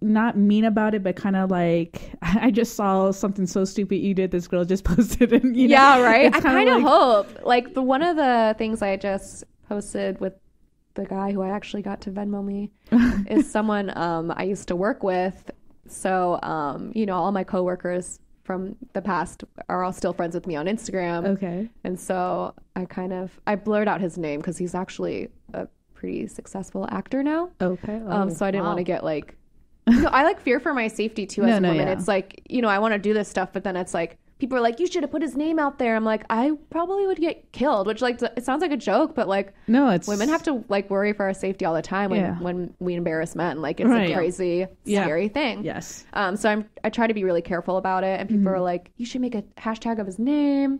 not mean about it, but kind of like, I just saw something so stupid you did, this girl just posted, and you know, yeah, right. I kind of hope like one of the things I just posted with the guy who I actually got to Venmo me is someone I used to work with. So you know, all my coworkers from the past are all still friends with me on Instagram. Okay. And so I blurred out his name because he's actually a pretty successful actor now. Okay. So I didn't want to get like, you know, I like fear for my safety too as a woman. It's like, you know, I want to do this stuff, but then it's like people are like, you should have put his name out there. I'm like, I probably would get killed, which like it sounds like a joke, but like no, it's women have to like worry for our safety all the time when we embarrass men. Like it's a crazy, scary thing. Yes. So I try to be really careful about it, and people are like, you should make a hashtag of his name.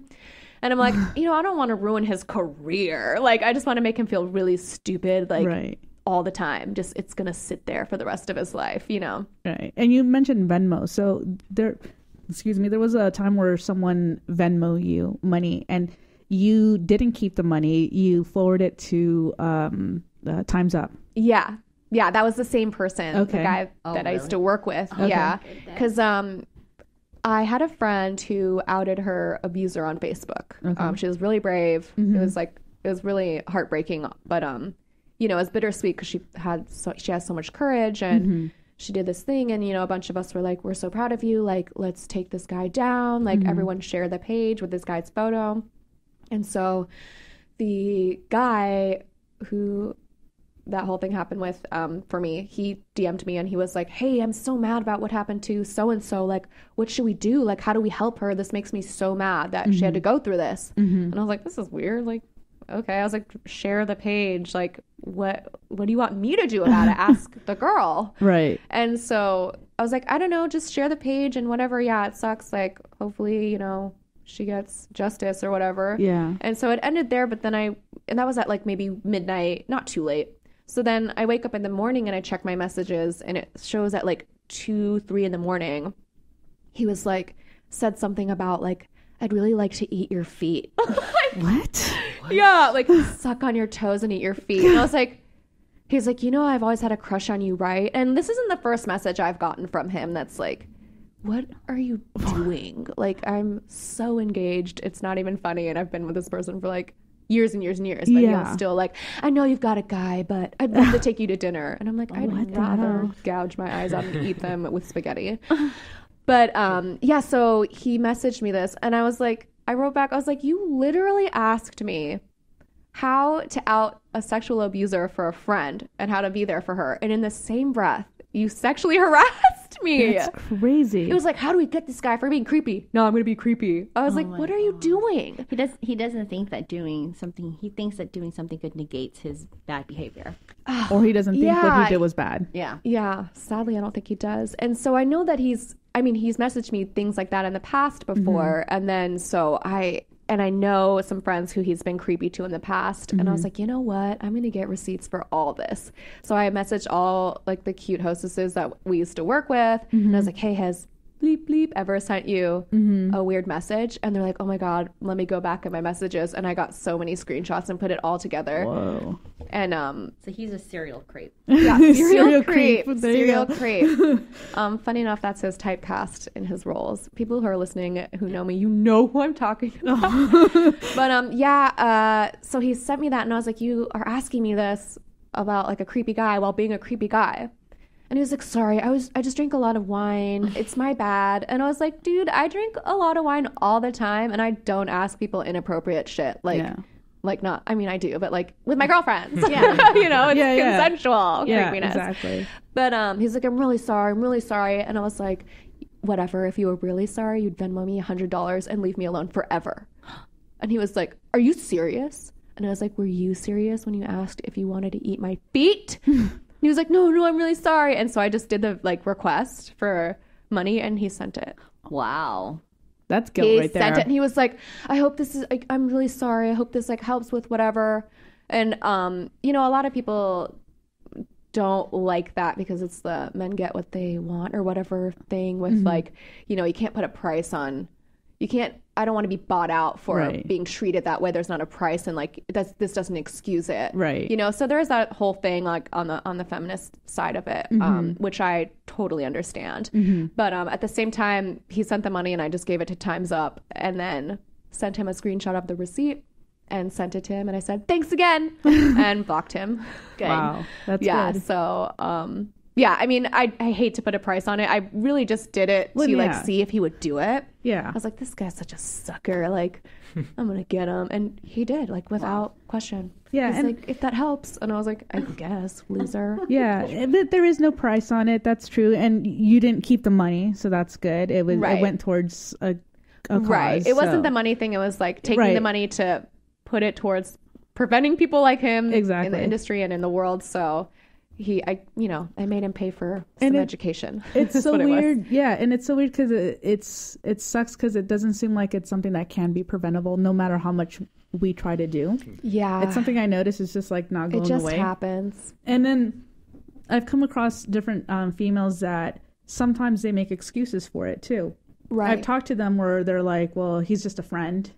And I'm like, you know, I don't want to ruin his career. Like, I just want to make him feel really stupid. Like, all the time. Just it's gonna sit there for the rest of his life, you know. Right. And you mentioned Venmo. So there was a time where someone Venmo you money and you didn't keep the money. You forwarded it to Time's Up. Yeah, that was the same person. Okay. The guy that I used to work with. Okay. Yeah, because I had a friend who outed her abuser on Facebook. Okay. She was really brave. Mm-hmm. It was really heartbreaking, but you know, it was bittersweet because she has so much courage, and mm-hmm. she did this thing, and you know, a bunch of us were like, we're so proud of you, like, let's take this guy down. Like, mm-hmm. everyone shared the page with this guy's photo. And so the guy who that whole thing happened with, for me, he DM'd me and he was like, hey, I'm so mad about what happened to so-and-so. Like, what should we do? Like, how do we help her? This makes me so mad that mm-hmm. she had to go through this. Mm-hmm. And I was like, this is weird. Like, okay. I was like, share the page. Like, what do you want me to do about it? Ask the girl. Right. And so I was like, I don't know, just share the page and whatever. Yeah, it sucks. Like, hopefully, you know, she gets justice or whatever. Yeah. And so it ended there, but then and that was at like maybe midnight, not too late. So then I wake up in the morning and I check my messages and it shows at like 2-3 in the morning. He was like, said something about like, I'd really like to eat your feet. What? Yeah, like suck on your toes and eat your feet. And I was like, he's like, you know, I've always had a crush on you, right? And this isn't the first message I've gotten from him that's like, what are you doing? Like, I'm so engaged. It's not even funny. And I've been with this person for like years and years and years. But Yeah. he's still like, I know you've got a guy, but I'd love to take you to dinner. And I'm like, I'd rather gouge my eyes out and eat them with spaghetti. But yeah, so he messaged me this and I was like, I wrote back, I was like, you literally asked me how to out a sexual abuser for a friend and how to be there for her. And in the same breath, you sexually harassed me. That's crazy. It was like, how do we get this guy for being creepy? No, I'm going to be creepy. I was like, what are you doing? He doesn't think that doing something good negates his bad behavior. Or he doesn't think what he did was bad. Yeah. Yeah, sadly, I don't think he does. And so I know that he's messaged me things like that in the past before. Mm-hmm. And then so I know some friends who he's been creepy to in the past. Mm-hmm. And I was like, you know what? I'm going to get receipts for all this. So I messaged all like the cute hostesses that we used to work with. Mm-hmm. And I was like, hey, has bleep bleep ever sent you a weird message? And they're like, oh my God, let me go back in my messages. And I got so many screenshots and put it all together. Whoa. And so he's a serial creep. Yeah, serial creep. There Serial creep. Funny enough, that's his typecast in his roles. People who are listening who know me, you know who I'm talking about. But so he sent me that and I was like, you are asking me this about like a creepy guy while being a creepy guy. And he was like, sorry, I just drink a lot of wine. It's my bad. And I was like, dude, I drink a lot of wine all the time and I don't ask people inappropriate shit. Like not, I mean, I do, but like with my girlfriends, yeah. you know, it's consensual Yeah, creepiness. exactly. But he's like, I'm really sorry. And I was like, whatever, if you were really sorry, you'd Venmo me $100 and leave me alone forever. And he was like, are you serious? And I was like, were you serious when you asked if you wanted to eat my feet? And he was like, no, I'm really sorry. And so I just did the like request for money and he sent it. Wow. That's guilt right there. He sent it and he was like, I hope this is, like, I'm really sorry. I hope this like helps with whatever. And, you know, a lot of people don't like that because it's the men get what they want or whatever thing with like, you know, you can't put a price on, I don't want to be bought out for being treated that way. There's not a price and like this doesn't excuse it. Right. You know, so there's that whole thing like on the feminist side of it, which I totally understand. But at the same time, he sent the money and I just gave it to Time's Up and then sent him a screenshot of the receipt and sent it to him and I said, thanks again and blocked him. Good. Wow. That's good. So, yeah, I mean, I hate to put a price on it. I really just did it to like see if he would do it. Yeah. I was like, this guy's such a sucker. Like, I'm going to get him. And he did, like, without question. Yeah. He's like, if that helps. And I was like, I guess, loser. Yeah. There is no price on it. That's true. And you didn't keep the money. So that's good. It went towards a cause. Right. It wasn't the money thing. It was like taking the money to put it towards preventing people like him in the industry and in the world. So I made him pay for some education. It's so weird. Yeah. And it's so weird because it sucks because it doesn't seem like it's something that can be preventable no matter how much we try to do. Yeah. It's something I notice is just like not going away. It just happens. And then I've come across different females that sometimes they make excuses for it too. Right. I've talked to them where they're like, well, he's just a friend.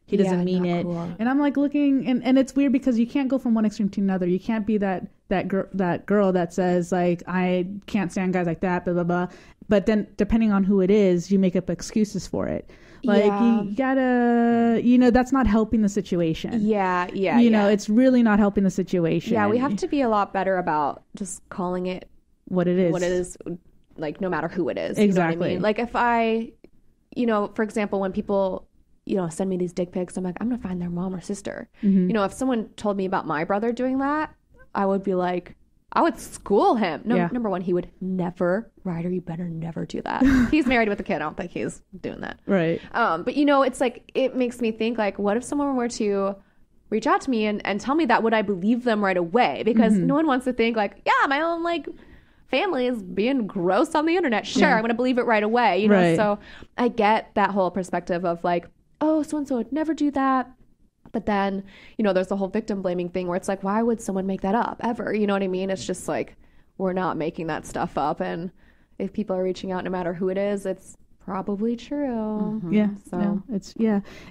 He doesn't mean it. Cool. And I'm like looking, and it's weird because you can't go from one extreme to another. You can't be that girl that says like, I can't stand guys like that, blah, blah, blah. But then depending on who it is, you make up excuses for it. Like you gotta, that's not helping the situation. Yeah. It's really not helping the situation. Yeah, we have to be a lot better about just calling it what it is. Like no matter who it is. Exactly. You know what I mean? Like if I, for example, when people, send me these dick pics, I'm like, I'm gonna find their mom or sister. Mm-hmm. If someone told me about my brother doing that, I would be like, I would school him. Number one, he would never, Ryder, you better never do that. He's married with a kid. I don't think he's doing that. Right. But it's like, it makes me think like, what if someone were to reach out to me and tell me that, would I believe them right away? Because no one wants to think like, yeah, my own like family is being gross on the internet. Sure, I'm going to believe it right away. Right. So I get that whole perspective of like, oh, so-and-so would never do that. But then, there's the whole victim blaming thing where it's like, why would someone make that up ever? You know what I mean? It's just like, we're not making that stuff up. And if people are reaching out, no matter who it is, it's probably true. Yeah. So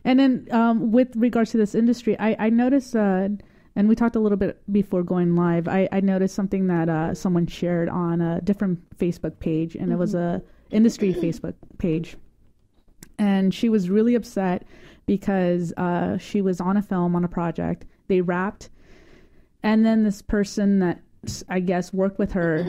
And then with regards to this industry, I noticed, and we talked a little bit before going live, I noticed something that someone shared on a different Facebook page, and it was a industry Facebook page. And she was really upset because she was on a film, on a project. They wrapped. And then this person that I guess worked with her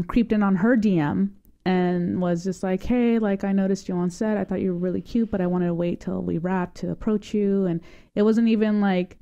creeped in on her DM and was just like, hey, like I noticed you on set. I thought you were really cute, but I wanted to wait till we wrapped to approach you. And it wasn't even like,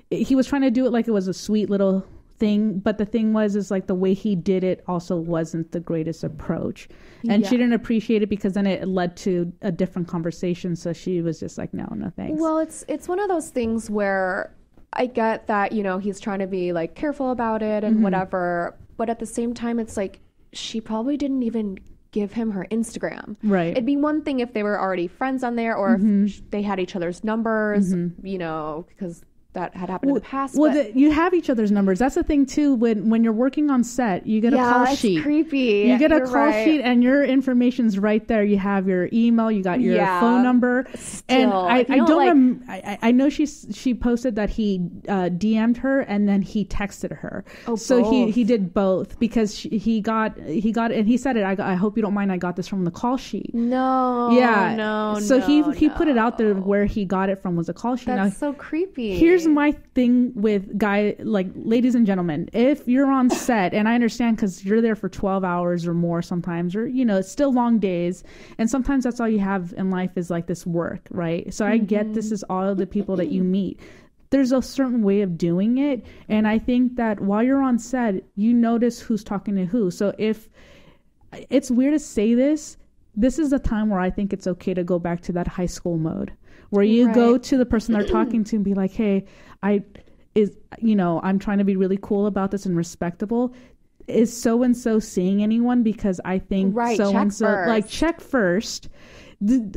he was trying to do it like it was a sweet little thing, but the thing is like the way he did it also wasn't the greatest approach, and she didn't appreciate it because then it led to a different conversation. So she was just like, no thanks. Well, it's one of those things where I get that he's trying to be like careful about it and whatever, but at the same time it's like she probably didn't even give him her Instagram. Right. It'd be one thing if they were already friends on there, or if they had each other's numbers, because that had happened in the past. Well, you have each other's numbers. That's the thing too. When you're working on set, you get a call sheet. Yeah, it's creepy. You get a call sheet, and your information's right there. You have your email. You got your phone number. Still, and I know she posted that he DM'd her and then he texted her. Oh, so both. he did both because he got it, and he said it. I hope you don't mind. I got this from the call sheet. No. Yeah. No. So he put it out there where he got it from was a call sheet. That's so creepy. Here's my thing with ladies and gentlemen, if you're on set, and I understand because you're there for 12 hours or more sometimes, or it's still long days, and sometimes that's all you have in life is like this work, right? So I get this is all the people that you meet. There's a certain way of doing it, and I think that while you're on set, you notice who's talking to who. So if it's weird to say this is the time where I think it's okay to go back to that high school mode, where you go to the person they're talking to and be like, hey, I'm trying to be really cool about this and respectable. Is so-and-so seeing anyone? Because I think so-and-so, like, check first.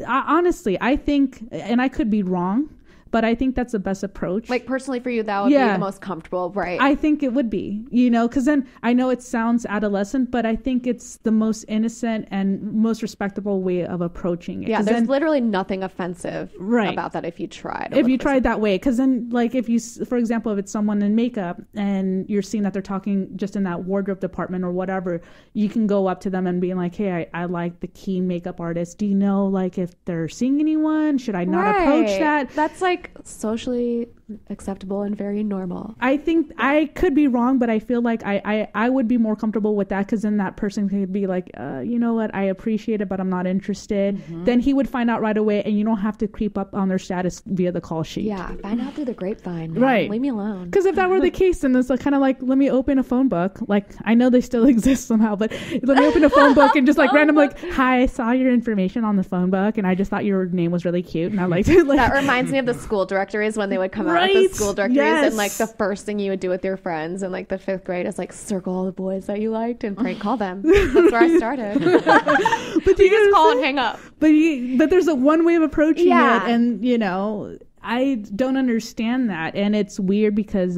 Honestly, I think, and I could be wrong, but I think that's the best approach. Like, personally for you, that would be the most comfortable, right? I think it would be, because then I know it sounds adolescent, but I think it's the most innocent and most respectable way of approaching it. Yeah, there's literally nothing offensive about that if you tried. If you tried that way. Because then, like, if you, for example, if it's someone in makeup and you're seeing that they're talking just in that wardrobe department or whatever, you can go up to them and be like, hey, I like the key makeup artist. Do you know, like, if they're seeing anyone? Should I not approach that? That's like socially acceptable and very normal. I think I could be wrong, but I feel like I would be more comfortable with that, because then that person could be like, you know what, I appreciate it, but I'm not interested. Then he would find out right away, and you don't have to creep up on their status via the call sheet. Yeah, find out through the grapevine, man. Right? Leave me alone. Because if that were the case, then it's like, kind of like, let me open a phone book. Like, I know they still exist somehow, but let me open a phone book and just like random, like, hi, I saw your information on the phone book, and I just thought your name was really cute, and I liked it. Like, that reminds me of the school directories when they would come out Right. with the school directories, Yes. and like the first thing you would do with your friends in like the 5th grade is like circle all the boys that you liked and prank call them. That's where I started. But You just call and hang up. but there's a one way of approaching Yeah. it, and you know, I don't understand that, and it's weird because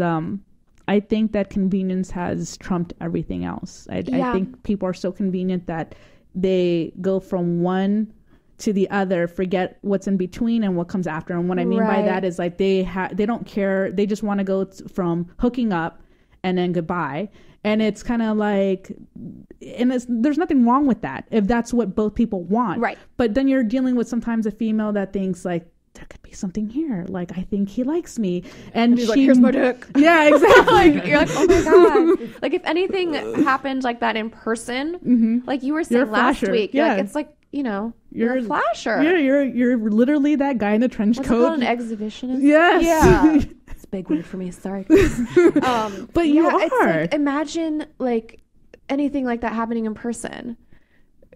I think that convenience has trumped everything else. I think people are so convenient that they go from one to the other, forget what's in between and what comes after. And what I mean by that is like they don't care. They just want to go from hooking up and then goodbye. And it's kind of like, and there's nothing wrong with that if that's what both people want. Right. But then you're dealing with sometimes a female that thinks like, there could be something here. Like, I think he likes me. And he's like, here's my dick. Yeah, exactly. You're like, oh my God. Like if anything happened like that in person, like you were saying last week, Yeah. like, it's like, you know, you're a flasher. Yeah, you're literally that guy in the trench What's coat. it called, an exhibitionist? Yes. Yeah. It's a big word for me. Sorry. But you are. It's like, imagine like anything like that happening in person.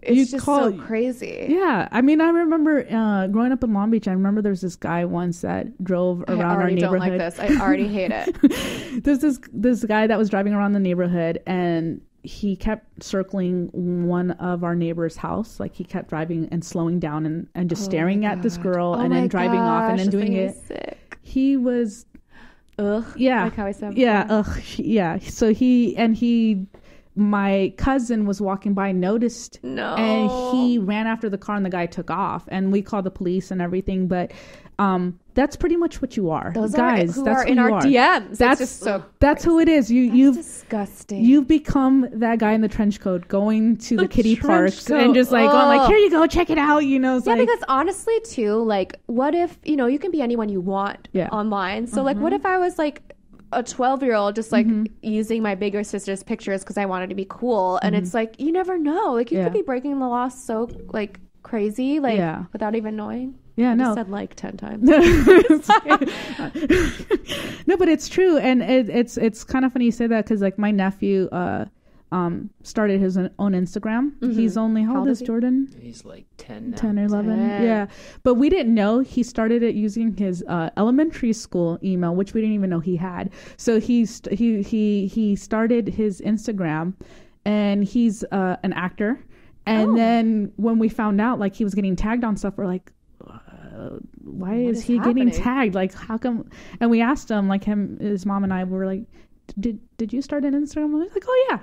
It's just so crazy. Yeah. I mean, I remember growing up in Long Beach, I remember there was this guy once that drove around our neighborhood. I already don't like this. I already hate it. There's this guy that was driving around the neighborhood, and he kept circling one of our neighbor's house. Like he kept driving and slowing down and just staring at this girl and then driving off and then doing it. Sick. He was... Ugh. Yeah. Like how I said yeah. before. Ugh. Yeah. So my cousin was walking by, noticed, and he ran after the car, and the guy took off, and we called the police and everything. But that's pretty much what you are, Those guys. Who that's are who in you our are. DMs. That's just so. That's who it is. You've disgusting. You've become that guy in the trench coat going to the kiddie parks coat. and just like going like, here you go, check it out. You know, it's yeah, like, because honestly, too, like, what if you can be anyone you want online? So, like, what if I was like a 12-year-old just like using my bigger sister's pictures because I wanted to be cool, and it's like you never know. Like, you could be breaking the law so like crazy, like without even knowing. Yeah, I no. just said like 10 times. No, but it's true, and it's kind of funny you say that because like my nephew started his own Instagram. He's only how old is Jordan? He's like 10 now. 10 or 11. Yeah, but we didn't know he started it using his elementary school email, which we didn't even know he had. So he started his Instagram, and he's an actor. And then when we found out like he was getting tagged on stuff, we're like, why is he getting tagged? Like, how come? And we asked him, like his mom and I were like, did you start an Instagram? I was like, oh yeah.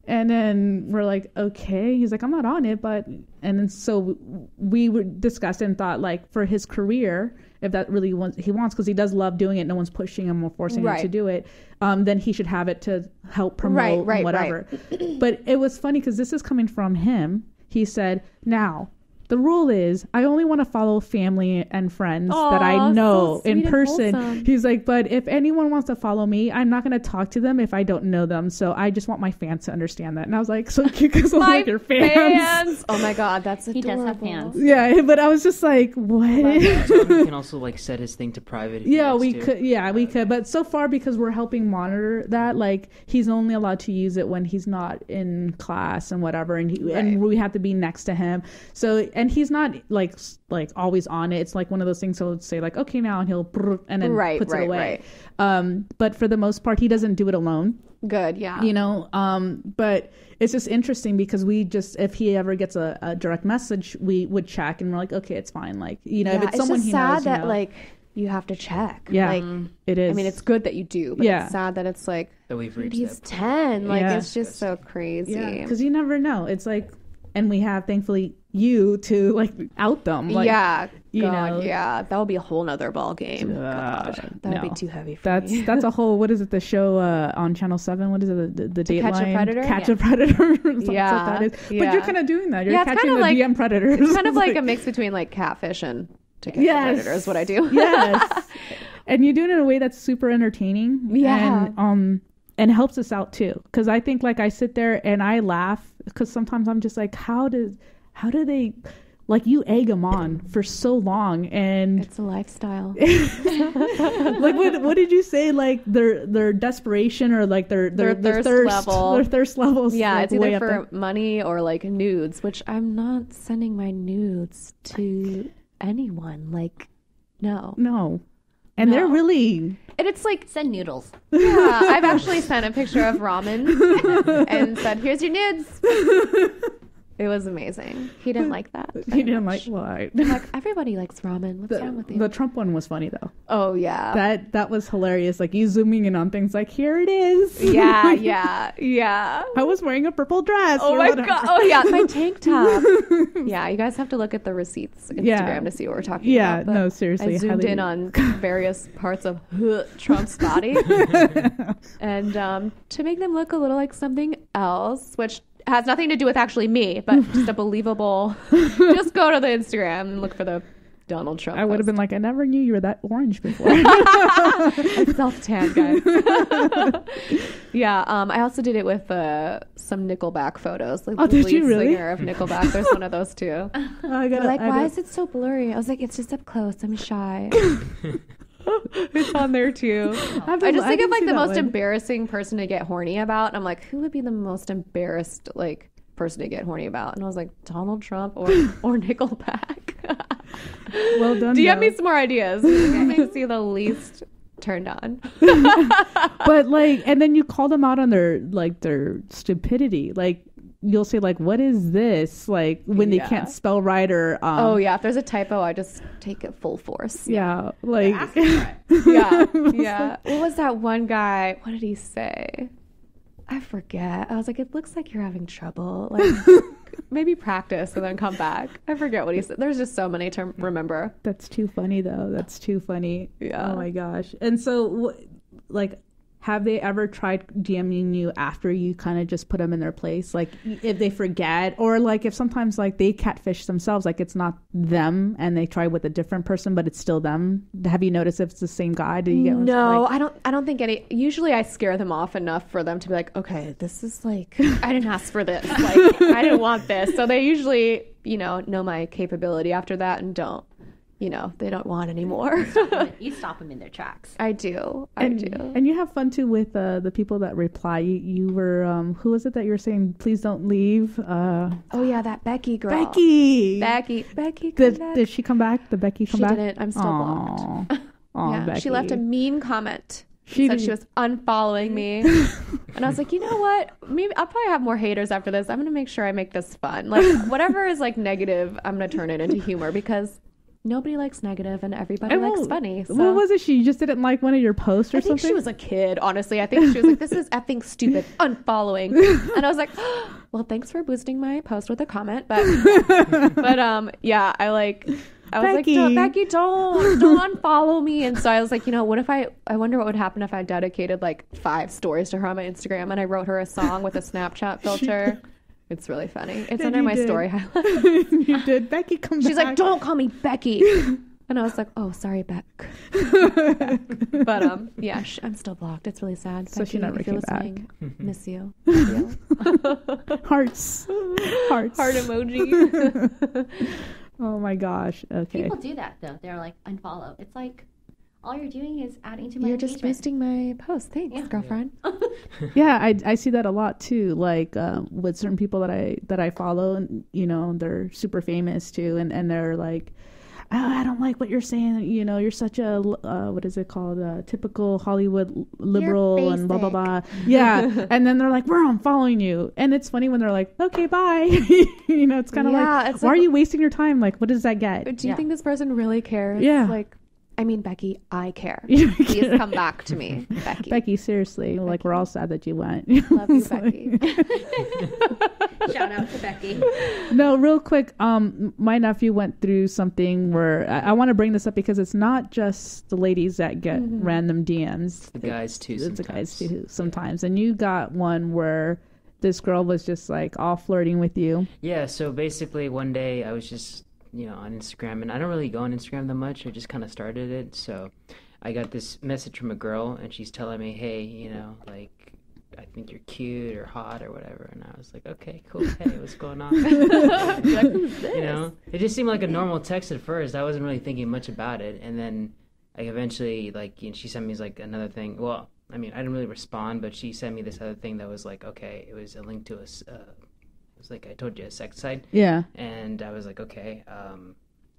And then we're like, okay. He's like, I'm not on it, but... And then so we discussed and thought, like, for his career, if that really he wants, because he does love doing it, no one's pushing him or forcing him to do it, then he should have it to help promote whatever. But it was funny, because this is coming from him. He said, now... the rule is I only want to follow family and friends that I know in person. He's like, but if anyone wants to follow me, I'm not going to talk to them if I don't know them. So I just want my fans to understand that. And I was like, so cute because I'm like your fans. Oh my God, that's adorable. He does have fans. Yeah, but I was just like, what? He can also like set his thing to private. If we could. Yeah, we could. But so far, because we're helping monitor that, like he's only allowed to use it when he's not in class and whatever, and and we have to be next to him. So. And he's not like always on it. It's like one of those things he'll say like, okay, now, and he'll and then puts it away. But for the most part, he doesn't do it alone. Good, yeah. You know, but it's just interesting because if he ever gets a direct message, we would check and we're like, okay, it's fine. Like, you know, if it's someone he knows, that like you have to check. Yeah, like, it is. I mean, it's good that you do, but it's sad that it's like that we've reached. He's 10. Like it's just so crazy. Yeah, because you never know. It's like. And we have, thankfully, you to like out them. Like, you know, that would be a whole nother ball game. That would be too heavy for me. That's a whole. What is it? The show on Channel 7. What is it? The Dateline? Catch a Predator. Catch a Predator. That is. But you're kind of doing that. You're catching the DM predators. It's kind of like a mix between like Catfish and To Catch a Predator is what I do. Yes. And you do it in a way that's super entertaining. Yeah. And helps us out too, because I think like I sit there and I laugh because sometimes I'm just like, how do they, like, you egg them on for so long, and it's a lifestyle. Like what did you say? Like their desperation or like their thirst level, their thirst levels. Yeah, like it's either for money or like nudes, which I'm not sending my nudes to anyone. Like, no. And they're really... And it's like... Send noodles. Yeah, I've actually sent a picture of ramen and said, here's your nudes. It was amazing. He didn't like that. He didn't like why. I'm like, everybody likes ramen. What's wrong with you? The Trump one was funny though. Oh yeah. That was hilarious. Like you zooming in on things like, here it is. Yeah. I was wearing a purple dress. Oh my God. Oh yeah, my tank top. Yeah, you guys have to look at the receipts Instagram to see what we're talking about. Yeah, no, seriously. I zoomed in on various parts of Trump's body. And to make them look a little like something else, which has nothing to do with actually me, but just a believable. Just go to the Instagram and look for the Donald Trump. I would have been like, I never knew you were that orange before. I self-tan, guys. Yeah, I also did it with some Nickelback photos. Like, did you really? Singer of Nickelback. There's one of those too. Why is it so blurry? I was like, it's just up close. I'm shy. It's on there too. I just think of like the most embarrassing person to get horny about. And I'm like, who would be the most embarrassed like person to get horny about? And I was like, Donald Trump or Nickelback. Well done. DM me some more ideas. It makes you the least turned on. But like, and then you call them out on their stupidity. Like you'll say like, what is this? Like when they can't spell right or if there's a typo, I just take it full force. Yeah, like yeah. What was that one guy? What did he say? I forget. I was like, it looks like you're having trouble. Like maybe practice and then come back. I forget what he said. There's just so many to remember. That's too funny though. That's too funny. Yeah. Oh my gosh. And so like, have they ever tried DMing you after you kind of just put them in their place? Like if they forget, or like if sometimes like they catfish themselves, like it's not them and they try with a different person, but it's still them. Have you noticed if it's the same guy? Do you get No, like, I don't think any. Usually I scare them off enough for them to be like, okay, this is like, I didn't ask for this. Like I didn't want this. So they usually, know my capability after that and don't. They don't want anymore. You stop them in their tracks. I do. And you have fun too with the people that reply. You were who was it that you were saying please don't leave? Oh yeah, that Becky girl. Becky. Did she come back? Did Becky come back? She didn't. I'm still blocked. Yeah, Becky. she left a mean comment. She said she was unfollowing me. And I was like, you know what? Maybe I'll probably have more haters after this. I'm going to make sure I make this fun. Like whatever is like negative, I'm going to turn it into humor because nobody likes negative and everybody likes funny. So. What was it? She just didn't like one of your posts or something? I think she was a kid, honestly. I think she was like, this is effing stupid, unfollowing. And I was like, well, thanks for boosting my post with a comment. But yeah, I was Becky. Like, Becky, don't unfollow me. And so I was like, what if I wonder what would happen if I dedicated like 5 stories to her on my Instagram and I wrote her a song with a Snapchat filter. It's really funny. It's under my story highlights. You did. Becky, come back. She's like, don't call me Becky. And I was like, oh, sorry, Beck. But yeah, I'm still blocked. It's really sad. So she never came back. Miss you. Hearts. Heart emoji. Oh my gosh. Okay. People do that though. They're like unfollow. It's like all you're doing is adding to my You're just boosting my post. Thanks, girlfriend. Yeah, I see that a lot too. Like with certain people that I follow, and they're super famous too, and they're like, oh, I don't like what you're saying. You're such a what is it called? A typical Hollywood liberal and blah blah blah. Yeah, and then they're like, we're unfollowing you, and it's funny when they're like, okay, bye. It's kind of like, why are you wasting your time? Like, what does that get? Do you think this person really cares? Yeah. Like, I mean, Becky, I care. Please come back to me, Becky. Becky, seriously. Becky. Like, we're all sad that you went. Love you, Becky. Shout out to Becky. No, real quick. My nephew went through something where I want to bring this up because it's not just the ladies that get random DMs. The guys too. It's the guys too sometimes. And you got one where this girl was just like all flirting with you. Yeah. So basically, one day I was just on Instagram, and I don't really go on Instagram that much. I just kind of started it. So I got this message from a girl, and she's telling me, hey, like, I think you're cute or hot or whatever. And I was like, okay, cool. Hey, what's going on? Like, who's this? It just seemed like a normal text at first. I wasn't really thinking much about it. And then I eventually, like, she sent me like another thing. Well, I mean, I didn't really respond, but she sent me this other thing that was like, okay, it was a link to like I told you, a sex site. Yeah. And I was like, okay,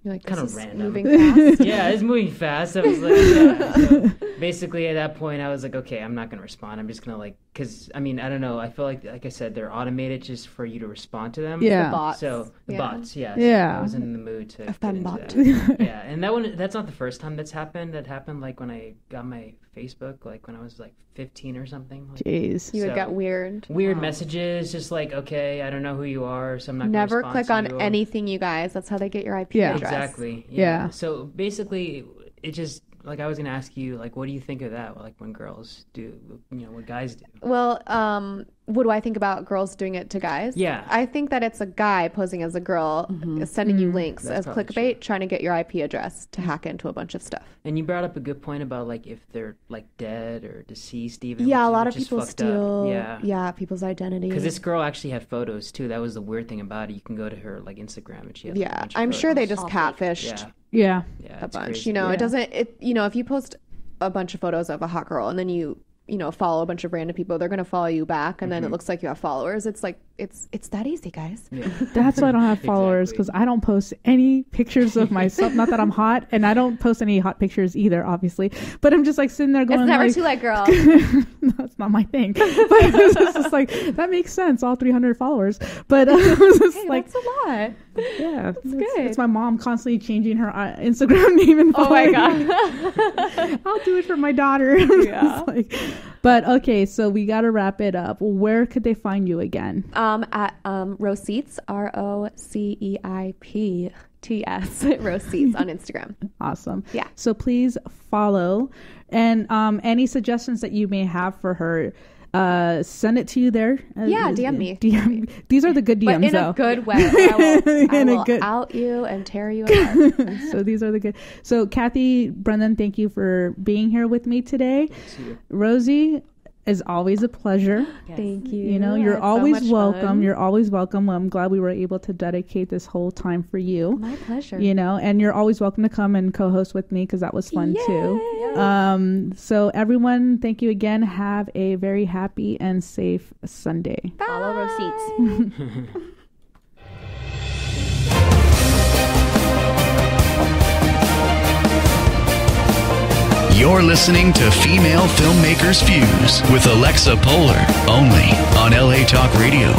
You're like, kind this of is random. moving fast. Yeah, it's moving fast. I was like, yeah. So basically, at that point, I was like, okay, I'm not gonna respond. I'm just gonna like, because I mean, I don't know. I feel like I said, they're automated just for you to respond to them. Yeah. The bots. So the bots, yeah. Yeah. So I was in the mood to. A fembot. Yeah, and that's not the first time that's happened. That happened like when I got my Facebook, like when I was like 15 or something. Like, Jeez. You would get weird messages, just like, okay, I don't know who you are, so I'm not Never gonna click respond on to you. anything, you guys. That's how they get your IP Yeah. address. Exactly. Yeah. So basically, it just like I was gonna ask you, like, what do you think of that? Like when girls do, what guys do? Well, what do I think about girls doing it to guys? Yeah. I think that it's a guy posing as a girl, sending you links That's as probably clickbait, true. trying to get your IP address to hack into a bunch of stuff. And you brought up a good point about like if they're like dead or deceased, even. Yeah, a which lot of is people fucked up. steal Yeah. people's identity. Because this girl actually had photos too. That was the weird thing about it. You can go to her like Instagram and she had like, a bunch of I'm sure they photos. just catfished Yeah, Yeah. yeah, a it's bunch. crazy. It doesn't, if you post a bunch of photos of a hot girl and then you follow a bunch of random people, they're going to follow you back, and then it looks like you have followers. It's like it's that easy, guys. Yeah. That's why I don't have followers, because I don't post any pictures of myself. Not that I'm hot, and I don't post any hot pictures either, obviously. But I'm just like sitting there going, It's never like, too late, girl. that's not my thing. But it's just like, that makes sense. All 300 followers. But I was just like, That's a lot. yeah, it's good. It's my mom constantly changing her Instagram name and Oh my following. god. I'll do it for my daughter. Yeah. But okay, so we got to wrap it up. Where could they find you again? At Roseits, ROCEIPTS, Roseits on Instagram. Awesome. Yeah. So please follow, and any suggestions that you may have for her, send it to you there. Yeah, DM me. These are the good DMs, But in though. a good way. I In a will good- out you and tear you apart. So these are the good. So Kathy, Brendan, thank you for being here with me today. Rosie, is always a pleasure. Thank you. You know, I you're had so always much welcome. fun. You're always welcome. I'm glad we were able to dedicate this whole time for you. My pleasure. You know, and you're always welcome to come and co-host with me, because that was fun too. So everyone, thank you again. Have a very happy and safe Sunday. Follow receipts. You're listening to Female Filmmakers Fuse with Alexa Polar, only on LA Talk Radio.